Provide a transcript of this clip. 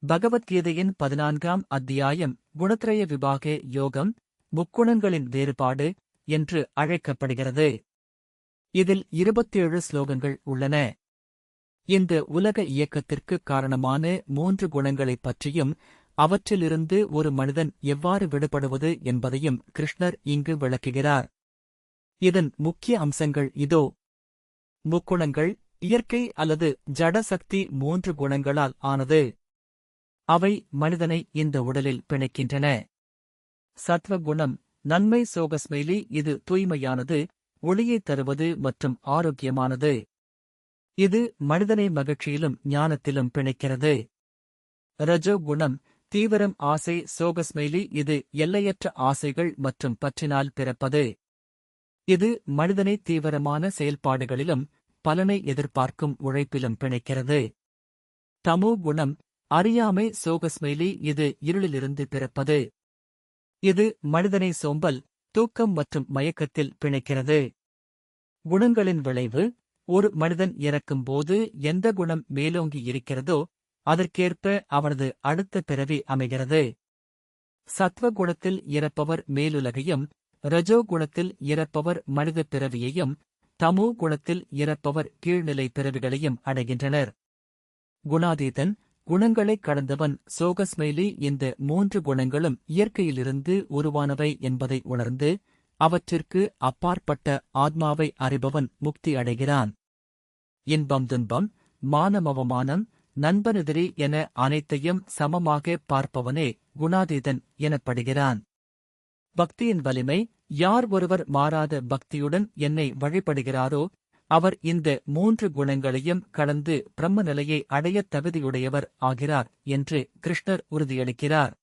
பகவத்கீதையின் 14ஆம் அத்தியாயம் குணத்ரய விபாக யோகம், முக்குணங்களின் வேறுபாடு என்று அழைக்கப்படுகிறது. இதில் 27 ஸ்லோகங்கள் உள்ளன. இந்த உலக இயக்கத்திற்கு காரணமான 3 குணங்களைப் பற்றியும் அவற்றிலிருந்து ஒரு மனிதன் எவ்வாறு விடுபடுவது என்பதையும் கிருஷ்ணர் இங்கு விளக்குகிறார். இதன் முக்கிய அம்சங்கள் இதோ. முக்குணங்கள் இயற்கை அல்லது ஜட சக்தி 3 குணங்களால் ஆனது. அவை மனிதனை இந்த உடலில் பிணைக்கின்றன. சத்வகுணம் நன்மை சோகஸ்மெலி, இது தூய்மையானது, ஒளியைத் தருவது மற்றும் ஆரோக்கியமானது. இது மனிதனை மகிழ்ச்சியிலும் ஞானத்திலும் பிணைக்கிறது. ரஜோகுணம் தீவிரம் ஆசை சோகஸ்மெலி, இது எல்லையற்ற ஆசைகள் மற்றும் பற்றினால் பிறப்பது. இது மனிதனை தீவிரமான செயல்பாடுகளிலும் பலனை எதிர்பார்க்கும் உழைப்பிலும் பிணைக்கிறது. தமோ குணம் அறியாமை சோகஸ்மெலி, இது இருளிலிருந்து பிறப்பது. இது மனிதனை சோம்பல், தூக்கம் மற்றும் மயக்கத்தில் பிணைக்கிறது. குணங்களின் விளைவு: ஒரு மனிதன் இறக்கும்போது எந்த குணம் மேலோங்கி இருக்கிறதோ அதற்கேற்ப அவனது அடுத்த பிறவி அமைகிறது. சத்வகுணத்தில் இறப்பவர் மேலுலகையும், ரஜோ குணத்தில் இறப்பவர் மனித பிறவியையும், தமோ குணத்தில் இறப்பவர் கீழ்நிலை பிறவிகளையும் அடைகின்றனர். குணாதீதன் குணங்களைக் கடந்தவன் சோகஸ்மெலி, இந்த 3 குணங்களும் இயற்கையிலிருந்து உருவானவை என்பதை உணர்ந்து அவற்றிற்கு அப்பாற்பட்ட ஆத்மாவை அறிபவன் முக்தி அடைகிறான். இன்பம் துன்பம், மானமவமானம், நண்பனெதிரி என அனைத்தையும் சமமாக பார்ப்பவனே குணாதீதன் எனப்படுகிறான். பக்தியின் வலிமை: யார் ஒருவர் மாறாத பக்தியுடன் என்னை வழிபடுகிறாரோ அவர் இந்த 3 குணங்களையும் கடந்து பிரம்ம நிலையை அடையத் தகுதியுடையவர் ஆகிறார் என்று கிருஷ்ணர் உறுதியளிக்கிறார்.